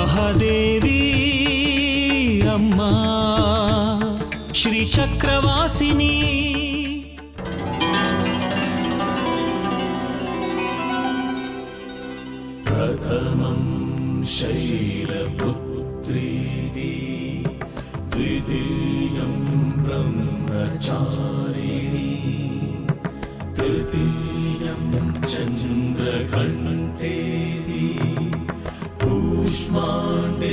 ಮಹಾದೇವಿ ಅಮ್ಮ ಶ್ರೀ ಚಕ್ರವಾಸಿನಿ. ಪ್ರಥಮಂ ಶೈಲಪುತ್ರಿ ದ್ವಿತೀಯಂ ಬ್ರಹ್ಮಚಾರಿಣಿ ತೃತೀಯಂ ಚಂದ್ರಘಂಟೇತಿ ಕೂಷ್ಮಾಂಡೇತಿ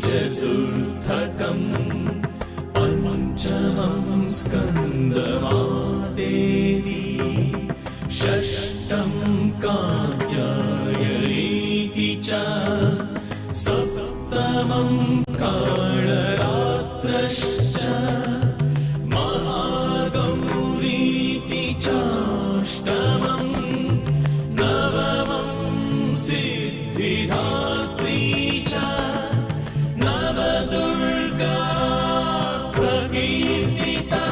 ಚತುರ್ಥಕಂ ಪಂಚಮಂ ಸ್ಕಂದಮಾದೇವಿ ಷಷ್ಠಂ ಕಾತ್ಯಾಯನೀತಿ ಚ ಸಪ್ತಮಂ ಕಾಳರಾತ್ರಶ್ಚ ಮಹಾಗೌರೀತಿ ಚಾಷ್ಟಮಂ ನವಮಂ ಸಿದ್ಧಿದಾತ್ರೀ ಚ ನವದುರ್ಗಾ ಪ್ರಕೀರ್ತಿತಾ.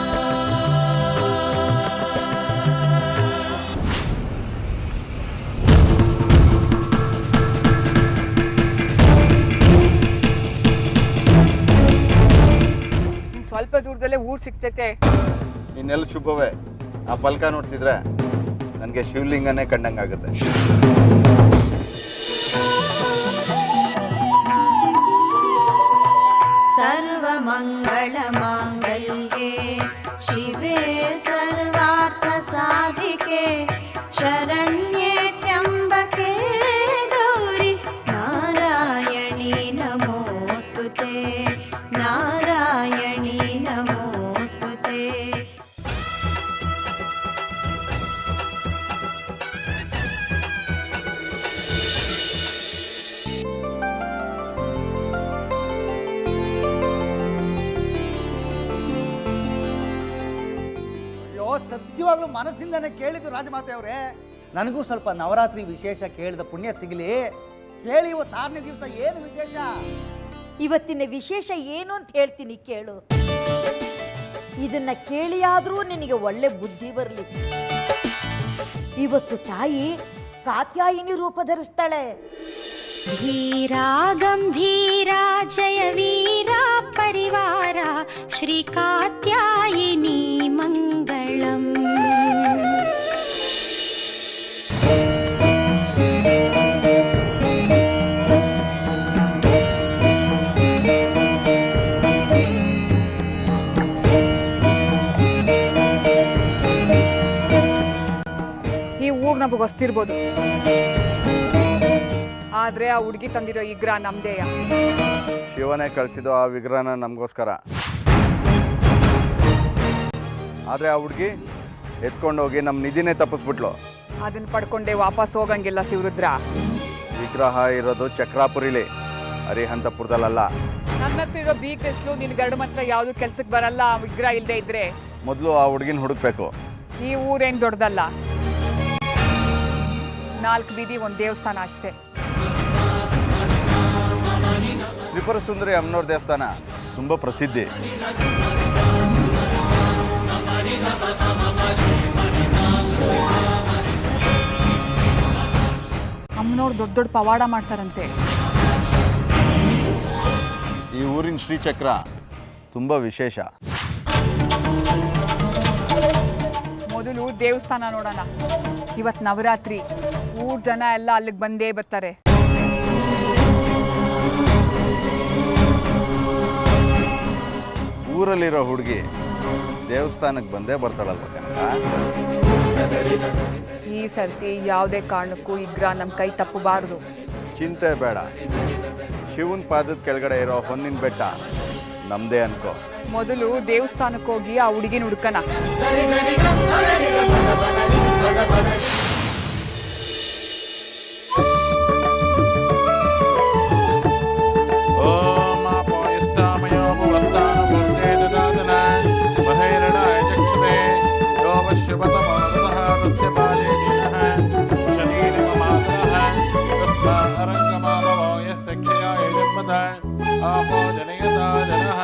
ಸ್ವಲ್ಪ ದೂರದಲ್ಲೇ ಊರು ಸಿಗ್ತೈತೆ. ಇನ್ನೆಲ್ಲ ಶುಭವೇ. ಆ ಫಲಕ ನೋಡ್ತಿದ್ರೆ ನನಗೆ ಶಿವಲಿಂಗನೇ ಕಂಡಂಗಾಗುತ್ತೆ. ಸರ್ವಮಂಗಳ ಮಾಂಗಲ್ಯೆ ಶಿವೆ ಸರ್ವಾರ್ಥ ಸಾಧಿಕೆ ಶರಣ್ಯೆ ತ್ರ್ಯಂಬಕೆ ಗೌರಿ ನಾರಾಯಣಿ ನಮೋಸ್ತುತೆ ನಾರಾಯಣಿ ನಮೋಸ್ತುತೆ. ಸತ್ಯವಾಗ್ಲೂ ಮನಸ್ಸಿಂದನೇ ಕೇಳಿದ್ದು ರಾಜಮಾತೆ ಅವರೇ. ನನಗೂ ಸ್ವಲ್ಪ ನವರಾತ್ರಿ ವಿಶೇಷ ಕೇಳಿದ ಪುಣ್ಯ ಸಿಗಲಿ. ಕೇಳಿ ಇವತ್ತು 6ನೇ ದಿವಸ ಏನು ವಿಶೇಷ? ಇವತ್ತಿನ ವಿಶೇಷ ಏನು ಅಂತ ಹೇಳ್ತೀನಿ ಕೇಳು. ಇದನ್ನ ಕೇಳಿಯಾದ್ರೂ ನಿನಗೆ ಒಳ್ಳೆ ಬುದ್ಧಿ ಬರಲಿ. ಇವತ್ತು ತಾಯಿ ಕಾತ್ಯಾಯಿನಿ ರೂಪ ಧರಿಸ್ತಾಳೆ. ಧೀರಾ ಗಂಭೀರ ಜಯ ವೀರ ಪರಿವಾರ ಶ್ರೀ ಕಾತ್ಯಾಯಿನಿ ಮಂಗಳಂ. ಈ ಊರು ನಮಗೆ ಹೊಸ್ತಿರ್ಬೋದು, ಆದ್ರೆ ಆ ಹುಡುಗಿ ತಂದಿರೋ ವಿಗ್ರಹ ನಮ್ದೇಯ. ಶಿವನೇ ಕಳಿಸಿದ್ದು ಆ ವಿಗ್ರಹನ ನಮಗೋಸ್ಕರ. ಆದರೆ ಆ ಹುಡುಗಿ ಎತ್ಕೊಂಡೋಗಿ ನಮ್ಮ ನಿಧಿನೇ ತಪ್ಪಿಸ್ಬಿಟ್ಲು. ಅದನ್ನ ಪಡ್ಕೊಂಡೆ ವಾಪಸ್ ಹೋಗಂಗಿಲ್ಲ ಶಿವರುದ್ರ. ವಿಗ್ರಹ ಇರೋದು ಚಕ್ರಾಪುರಿಲಿ, ಅರಿಹಂತಪುರದಲ್ಲ. ನನ್ನ ಹತ್ರ ಇರೋ ಬೀಕಷ್ಟು ನಿನ್ ಗರಡು ಮಾತ್ರ ಯಾವ್ದು ಕೆಲ್ಸಕ್ಕೆ ಬರಲ್ಲ. ಆ ವಿಗ್ರಹ ಇಲ್ಲದೆ ಇದ್ರೆ ಮೊದಲು ಆ ಹುಡುಗಿನ ಹುಡುಕ್ಬೇಕು. ಈ ಊರೇನ್ ದೊಡ್ಡದಲ್ಲ, 4 ಬೀದಿ ಒಂದು ದೇವಸ್ಥಾನ ಅಷ್ಟೇ. ತ್ರಿಪುರ ಸುಂದರಿ ಅಮ್ಮನವ್ರ ದೇವಸ್ಥಾನ ತುಂಬ ಪ್ರಸಿದ್ಧಿ. ಅಮ್ಮನವ್ರು ದೊಡ್ಡ ದೊಡ್ಡ ಪವಾಡ ಮಾಡ್ತಾರಂತೆ. ಈ ಊರಿನ ಶ್ರೀಚಕ್ರ ತುಂಬ ವಿಶೇಷ. ಮೊದಲು ದೇವಸ್ಥಾನ ನೋಡೋಣ. ಇವತ್ತು ನವರಾತ್ರಿ, ಊರ್ ಜನ ಎಲ್ಲ ಅಲ್ಲಿಗೆ ಬಂದೇ ಬರ್ತಾರೆ. ಊರಲ್ಲಿರೋ ಹುಡುಗಿ ದೇವಸ್ಥಾನಕ್ಕೆ ಬಂದೇ ಬರ್ತಾಳಲ್ವ ಕನಕ? ಈ ಸರ್ತಿ ಯಾವುದೇ ಕಾರಣಕ್ಕೂ ವಿಗ್ರಹ ನಮ್ಮ ಕೈ ತಪ್ಪಬಾರದು. ಚಿಂತೆ ಬೇಡ. ಶಿವನ ಪಾದದ ಕೆಳಗಡೆ ಇರೋ ಹೊನ್ನಿನ ಬೆಟ್ಟ ನಮ್ದೇ ಅನ್ಕೋ. ಮೊದಲು ದೇವಸ್ಥಾನಕ್ಕೆ ಹೋಗಿ ಆ ಹುಡುಗಿನ ಹುಡ್ಕನ. आपो जनयता जनः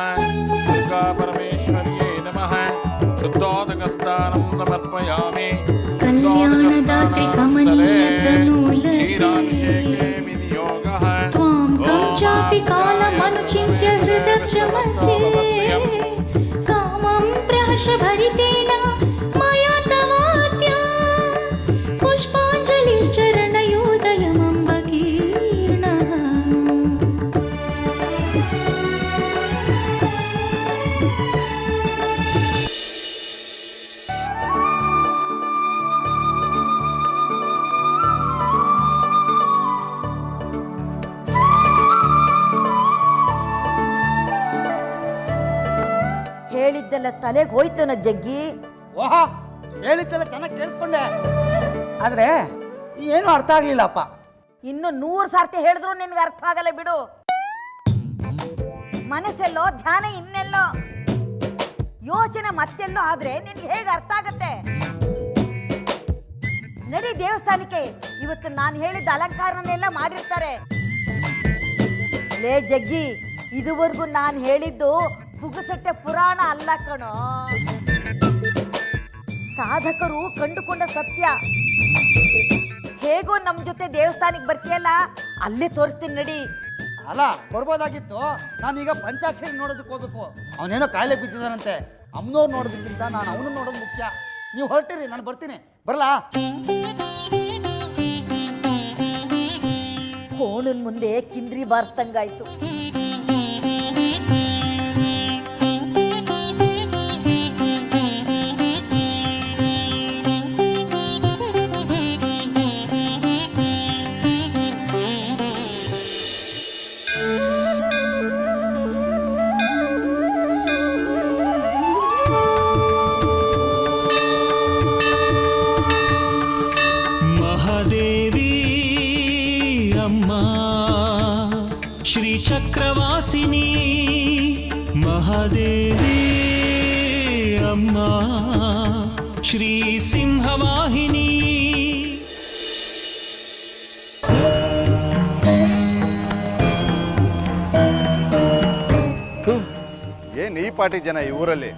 दुर्गा परमेश्वर्यै नमः शुद्धोदकस्नानं समर्पयामि कल्याणदात्री कमनीयतनूलते क्षीराभिषेके विनियोगः त्वां ಹೇಳಿದ್ದೆಲ್ಲ ತಲೆಗೆ ಹೋಯ್ತನ ಜಗ್ಗಿ. ಓಹೋ, ಹೇಳಿದ್ದೆಲ್ಲ ಚೆನ್ನಾಗಿ ಕೇಳಿಸ್ಕೊಂಡೆ, ಆದ್ರೆ ಏನು ಅರ್ಥ ಆಗ್ಲಿಲ್ಲಪ್ಪ. ಇನ್ನು 100 ಸಾರ್ತಿ ಹೇಳಿದ್ರು ನಿನ್ಗೆ ಅರ್ಥ ಆಗಲ್ಲ ಬಿಡು. ಮನಸ್ಸೆಲ್ಲೋ, ಧ್ಯಾನ ಇನ್ನೆಲ್ಲೋ, ಯೋಚನೆ ಮತ್ತೆಲ್ಲೋ ಆದ್ರೆ ನಿನ್ಗೆ ಹೇಗೆ ಅರ್ಥ ಆಗತ್ತೆ? ನಡಿ ದೇವಸ್ಥಾನಕ್ಕೆ, ಇವತ್ತು ನಾನು ಹೇಳಿದ ಅಲಂಕಾರನೆಲ್ಲ ಮಾಡಿರ್ತಾರೆ. ಲೇ ಜಗ್ಗಿ, ಇದುವರೆಗೂ ನಾನು ಹೇಳಿದ್ದು ಪುಗುಸಟ್ಟೆ ಪುರಾಣ ಅಲ್ಲ ಕಣೋ, ಸಾಧಕರು ಕಂಡುಕೊಂಡ ಸತ್ಯ. ಹೇಗೋ ನಮ್ಮ ಜೊತೆ ದೇವಸ್ಥಾನಕ್ಕೆ ಬರ್ತೀಯಲ್ಲ, ಅಲ್ಲೇ ತೋರಿಸ್ತೀನಿ ನಡಿ. ಅಲ್ಲ, ಬರ್ಬೋದಾಗಿತ್ತು. ನಾನೀಗ ಪಂಚಾಕ್ಷರಿ ನೋಡೋದಕ್ಕೆ ಹೋಗ್ಬೇಕು. ಅವನೇನೋ ಕಾಯಿಲೆ ಬಿದ್ದಿದ್ದಾನಂತೆ. ಅಮ್ಮನವ್ರು ನೋಡೋದಕ್ಕಿಂತ ನಾನು ಅವನು ನೋಡೋದು ಮುಖ್ಯ. ನೀವು ಹೊರಟಿರಿ, ನಾನು ಬರ್ತೀನಿ. ಬರಲಾ? ಕೋಣನ್ ಮುಂದೆ ಕಿಂದ್ರಿ ಬಾರಿಸ್ದಂಗಾಯ್ತು. ಮಹಾದೇವಿ ಅಮ್ಮ ಶ್ರೀ ಚಕ್ರವಾಸಿನಿ, ಮಹಾದೇವಿ ಅಮ್ಮ ಶ್ರೀ ಸಿಂಹವಾಹಿನಿ. ಏನ್ ಈ ಪಾಟಿ ಜನ ಈ ಊರಲ್ಲಿ?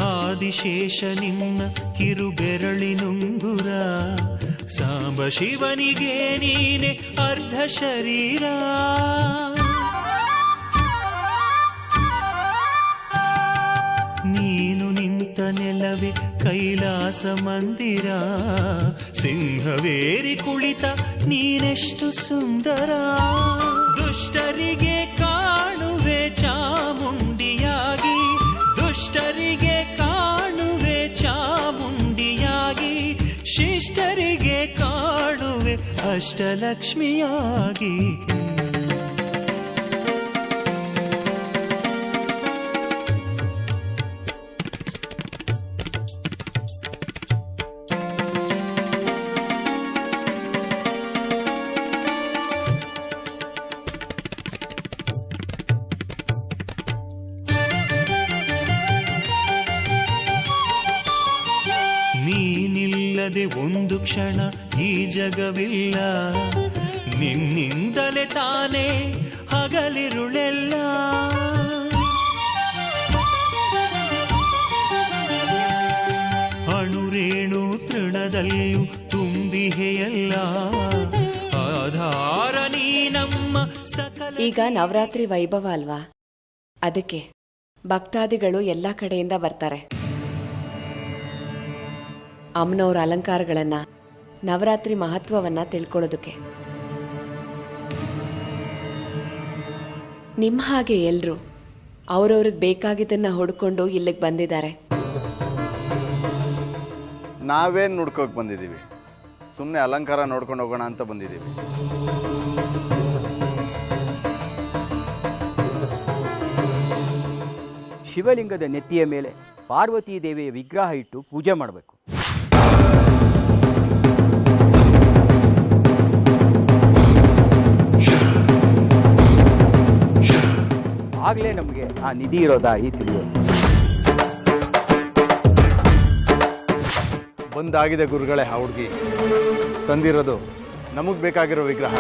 ಆದಿಶೇಷ ನಿನ್ನ ಕಿರುಬೆರಳಿನುಂಗುರ, ಸಾಂಬ ಶಿವನಿಗೆ ನೀನೆ ಅರ್ಧ ಶರೀರ. ನೀನು ನಿಂತ ನೆಲವೇ ಕೈಲಾಸ ಮಂದಿರ, ಸಿಂಹವೇರಿ ಕುಳಿತ ನೀನೆಷ್ಟು ಸುಂದರ. ದುಷ್ಟರಿಗೆ ಕಾಣುವೆ ಚಾಮುಂಡಿಯಾಗಿ, ದುಷ್ಟರಿಗೆ ಕಾಣುವೆ ಚಾಮುಂಡಿಯಾಗಿ, ಶಿಷ್ಟರಿಗೆ ಕಾಣುವೆ ಅಷ್ಟಲಕ್ಷ್ಮಿಯಾಗಿ. ನೀನಿಲ್ಲದೆ ಒಂದು ಕ್ಷಣ ಈ ಜಗವಿಲ್ಲ, ನಿನ್ನಿಂದಲೇ ತಾನೇ ಹಗಲಿರುಳೆಲ್ಲ. ಅಣುರೇಣು ತೃಣದಲ್ಲಿಯೂ ತುಂಬಿಹೆಯಲ್ಲ, ಆಧಾರ ನೀ ನಮ್ಮ ಸಕಲ. ಈಗ ನವರಾತ್ರಿ ವೈಭವ ಅಲ್ವಾ, ಅದಕ್ಕೆ ಭಕ್ತಾದಿಗಳು ಎಲ್ಲ ಕಡೆಯಿಂದ ಬರ್ತಾರೆ. ಅಮ್ಮನವ್ರ ಅಲಂಕಾರಗಳನ್ನ, ನವರಾತ್ರಿ ಮಹತ್ವವನ್ನ ತಿಳ್ಕೊಳ್ಳೋದಕ್ಕೆ. ನಿಮ್ಮ ಹಾಗೆ ಎಲ್ರು ಅವ್ರವ್ರಿಗೆ ಬೇಕಾಗಿದ್ದನ್ನ ಹುಡ್ಕೊಂಡು ಇಲ್ಲಿಗೆ ಬಂದಿದ್ದಾರೆ. ನಾವೇನು ನೋಡ್ಕೋಕೆ ಬಂದಿದ್ದೀವಿ? ಸುಮ್ಮನೆ ಅಲಂಕಾರ ನೋಡ್ಕೊಂಡು ಹೋಗೋಣ ಅಂತ ಬಂದಿದ್ದೀವಿ. ಶಿವಲಿಂಗದ ನೆತ್ತಿಯ ಮೇಲೆ ಪಾರ್ವತೀ ದೇವಿಯ ವಿಗ್ರಹ ಇಟ್ಟು ಪೂಜೆ ಮಾಡಬೇಕು. ಆಗಲೇ ನಮಗೆ ಆ ನಿಧಿ ಇರೋ ದಾರಿ ತಿಳಿಯೋದು. ಬಂದಾಗಿದೆ ಗುರುಗಳೇ, ಆ ಹುಡುಗಿ ತಂದಿರೋದು ನಮಗೆ ಬೇಕಾಗಿರೋ ವಿಗ್ರಹ.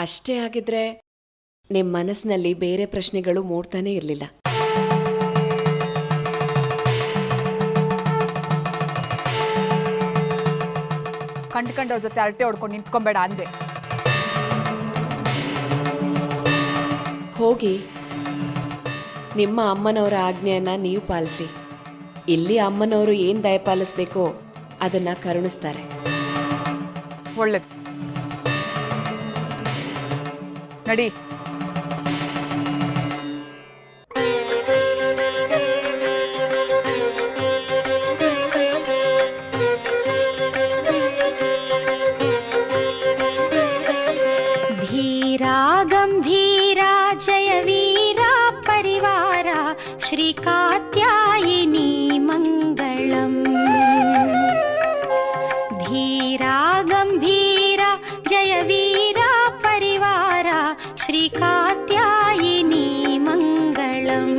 ಅಷ್ಟೇ ಆಗಿದ್ರೆ ನಿಮ್ಮ ಮನಸ್ಸಿನಲ್ಲಿ ಬೇರೆ ಪ್ರಶ್ನೆಗಳು ಮೂಡ್ತಾನೆ ಇರಲಿಲ್ಲ. ಕಂಡ್ಕೊಂಡವ್ರ ಜೊತೆ ಅರಟೆ ಹೊಡ್ಕೊಂಡು ನಿಂತ್ಕೊಂಬೇಡ ಅಂದೆ. ಹೋಗಿ ನಿಮ್ಮ ಅಮ್ಮನವರ ಆಜ್ಞೆಯನ್ನ ನೀವು ಪಾಲಿಸಿ. ಇಲ್ಲಿ ಅಮ್ಮನವರು ಏನು ದಯಪಾಲಿಸ್ಬೇಕೋ ಅದನ್ನ ಕರುಣಿಸ್ತಾರೆ. ಒಳ್ಳೇದು, ನಡಿ. धीरा गंभीरा जय वीरा परिवारा श्री कात्यायिनी मंगलम्। धीरा गंभीरा जय वीरा परिवारा श्री कात्यायिनी मंगलम्।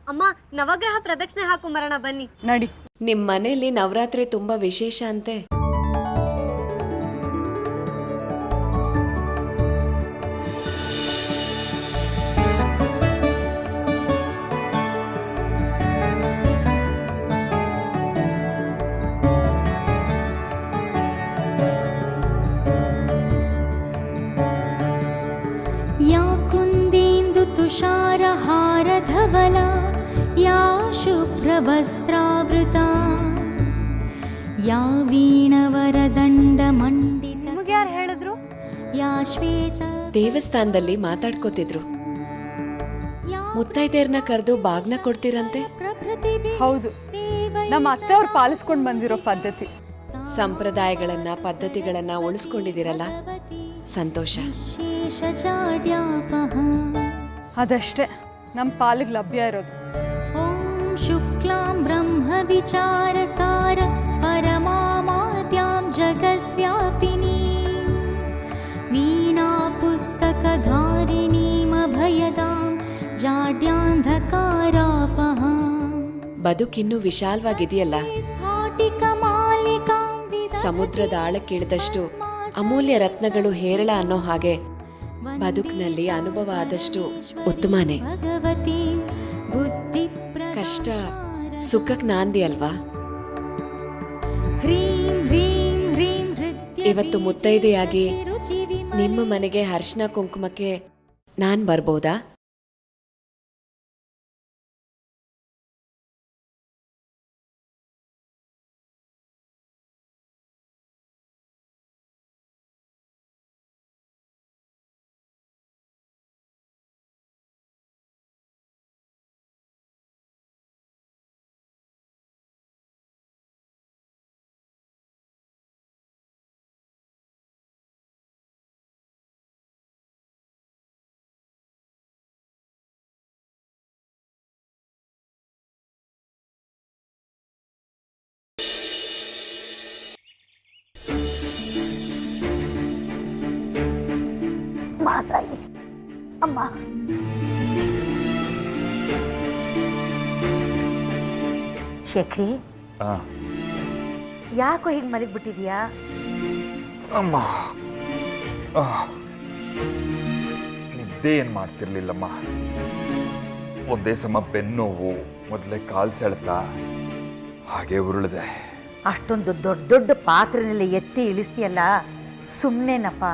ಅಮ್ಮ, ನವಗ್ರಹ ಪ್ರದಕ್ಷಿಣೆ ಹಾಕು ಮರಣ, ಬನ್ನಿ. ನಡಿ. ನಿಮ್ಮ ಮನೆಯಲ್ಲಿ ನವರಾತ್ರಿ ತುಂಬಾ ವಿಶೇಷ ಅಂತೆ. या कुन्देन्दु तुषारहारधवला या शुभ्रवस्त्रावृता या वीणवरदण्डमण्डिता ನಿಮಗೆ ಯಾರು ಹೇಳಿದ್ರು? या श्वेत ದೇವಸ್ಥಾನದಲ್ಲಿ ಮಾತಾಡ್ಕೋತಿದ್ರು. ಮುತ್ತೈದೆಯರ್ನ ಕರೆದು ಬಾಗ್ನ ಕೊಡ್ತೀರಂತೆ. ಹೌದು, ನಮ್ಮ ಅತ್ತೆಯವ್ರು ಪಾಲಿಸ್ಕೊಂಡು ಬಂದಿರೋ ಪದ್ಧತಿ. ಸಂಪ್ರದಾಯಗಳನ್ನ ಪದ್ಧತಿಗಳನ್ನ ಉಳಿಸ್ಕೊಂಡಿದ್ದೀರಲ್ಲ, ಸಂತೋಷ. ಅದಷ್ಟೇ ನಮ್ಮ ಪಾಲಿಗೆ ಲಭ್ಯ ಇರೋದು. ಓಂ ಶುಕ್ಲಾಂ ಬ್ರಹ್ಮ ವಿಚಾರಸಾರ ಪರಮಾಮಾದ್ಯಾಂ ಜಗದ್ವ್ಯಾಪಿನಿ ವೀಣಾ ಪುಸ್ತಕಧಾರಿಣೀಮಭಯದಾಂ ಜಾಡ್ಯಾಂಧಕಾರಾಪಹಾಂ. ಬದುಕಿನ್ನೂ ವಿಶಾಲವಾಗಿದೆಯಲ್ಲ. ಸಮುದ್ರದ ಆಳಕ್ಕಿಳಿದಷ್ಟು ಅಮೂಲ್ಯ ರತ್ನಗಳು ಹೇರಳ ಅನ್ನೋ ಹಾಗೆ ಬದುಕಿನಲ್ಲಿ ಅನುಭವ ಆದಷ್ಟು ಉತ್ತಮನೇ. ಕಷ್ಟ ಸುಖಕ್ಕೆ ನಾಂದಿ ಅಲ್ವಾ? ಇವತ್ತು ಮುತ್ತೈದೆಯಾಗಿ ನಿಮ್ಮ ಮನೆಗೆ ಅರಿಶಿನ ಕುಂಕುಮಕ್ಕೆ ನಾನ್ ಬರ್ಬೋದಾ? ಮಾತಾಯಿ ಅಮ್ಮ, ಶೇಖರಿ, ಯಾಕೋ ಹೀಗೆ ಮಲಗಿಬಿಟ್ಟಿದ್ಯಾ? ಅಮ್ಮ, ನಿದ್ದೆ ಏನು ಮಾಡ್ತಿರ್ಲಿಲ್ಲಮ್ಮ. ಒಂದೇ ಸಮ ಬೆನ್ನೋವು, ಮೊದಲೇ ಕಾಲು ಸೆಳೆತ, ಹಾಗೆ ಉರುಳಿದೆ. ಅಷ್ಟೊಂದು ದೊಡ್ಡ ದೊಡ್ಡ ಪಾತ್ರೆನೆಲ್ಲ ಎತ್ತಿ ಇಳಿಸ್ತೀಯಲ್ಲ, ಸುಮ್ಮನೆನಪ್ಪ.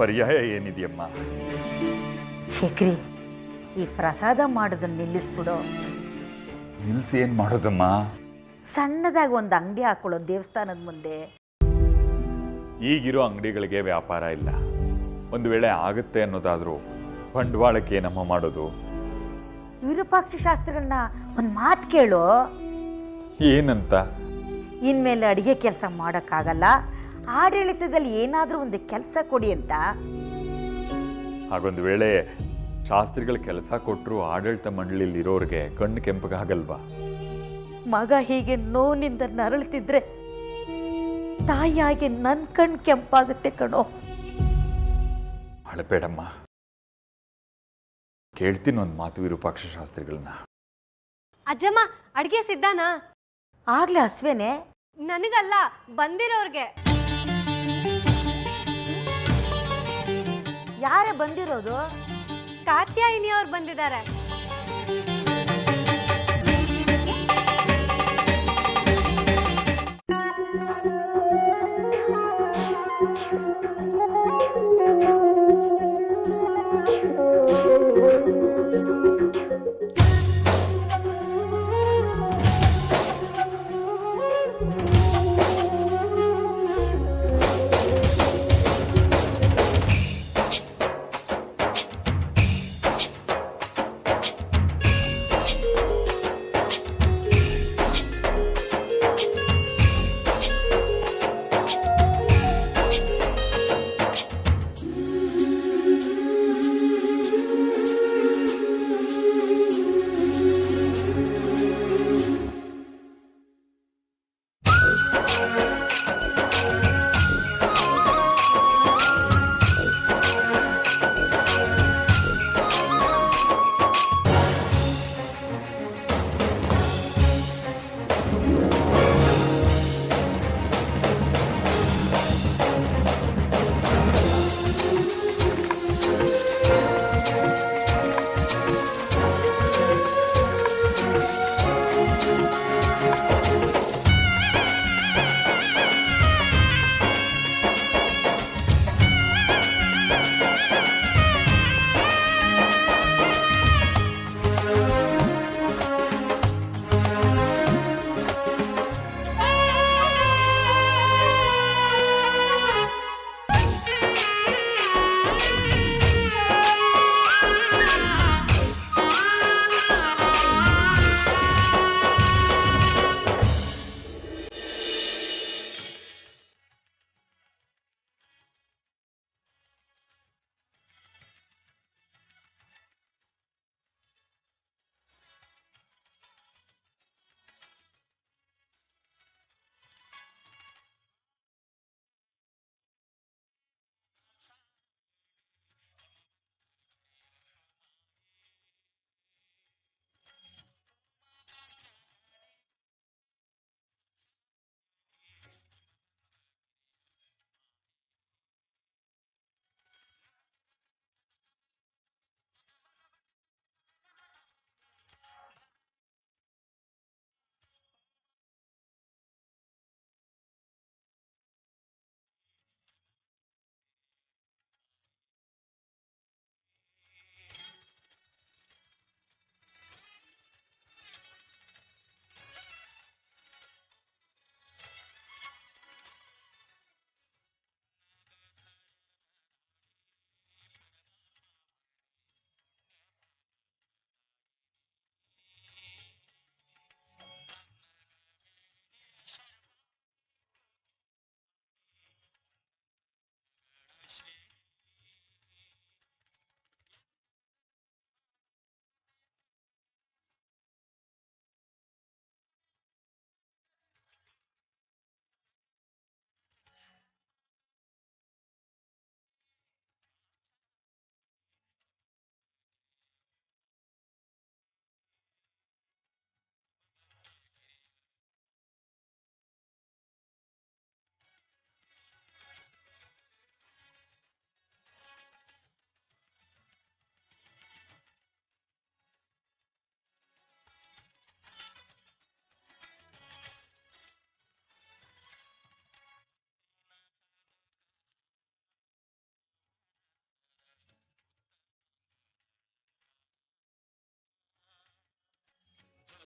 ಪರ್ಯಾಯ ಏನಿದೆಯಮ್ಮ? ಶೇಖರಿ, ಈ ಪ್ರಸಾದ ಮಾಡೋದನ್ನ ನಿಲ್ಲಿಸ್ಬಿಡು. ನಿಲ್ಸಿ ಏನು ಮಾಡೋದಮ್ಮ? ಸಣ್ಣದಾಗಿ ಒಂದು ಅಂಗಡಿ ಹಾಕೊಳ್ಳೋ ದೇವಸ್ಥಾನದ ಮುಂದೆ. ಈಗಿರೋ ಅಂಗಡಿಗಳಿಗೆ ವ್ಯಾಪಾರ ಇಲ್ಲ. ಒಂದು ವೇಳೆ ಆಗುತ್ತೆ ಅನ್ನೋದಾದರೂ ಬಂಡವಾಳಕ್ಕೆ ಏನಮ್ಮ ಮಾಡೋದು? ವಿರೂಪಾಕ್ಷ ಶಾಸ್ತ್ರಿಗಳನ್ನ ಒಂದು ಮಾತು ಕೇಳು. ಏನಂತ? ಇನ್ಮೇಲೆ ಅಡಿಗೆ ಕೆಲಸ ಮಾಡೋಕ್ಕಾಗಲ್ಲ, ಆಡಳಿತದಲ್ಲಿ ಏನಾದರೂ ಒಂದು ಕೆಲಸ ಕೊಡಿ ಅಂತ. ಹಾಗೊಂದು ವೇಳೆ ಶಾಸ್ತ್ರಿಗಳ ಕೆಲಸ ಕೊಟ್ಟರು ಆಡಳಿತ ಮಂಡಳಿಲಿ ಇರೋರಿಗೆ ಕಣ್ಣು ಕೆಂಪಗಾಗಲ್ವಾ? ಮಗ ಹೀಗೆ ನೋವಿನಿಂದ ನರಳುತ್ತಿದ್ರೆ ತಾಯಿಯಾಗಿ ನನ್ನ ಕಣ್ಣು ಕೆಂಪಾಗುತ್ತೆ ಕಣೋ. ಅಳಬೇಡಮ್ಮ, ಕೇಳ್ತೀನಿ ಒಂದು ಮಾತು ವಿರೂಪಾಕ್ಷ ಶಾಸ್ತ್ರಿಗಳನ್ನ. ಅಜ್ಜಮ್ಮ ಅಡ್ಗೆ ಸಿದ್ಧಾನಾ? ಆಗ್ಲೇ ಹಸ್ವೇನೆ? ನನಗಲ್ಲ, ಬಂದಿರೋರ್ಗೆ. ಯಾರೇ ಬಂದಿರೋದು? ಕಾತ್ಯಾಯಿನಿ ಅವ್ರು ಬಂದಿದ್ದಾರೆ.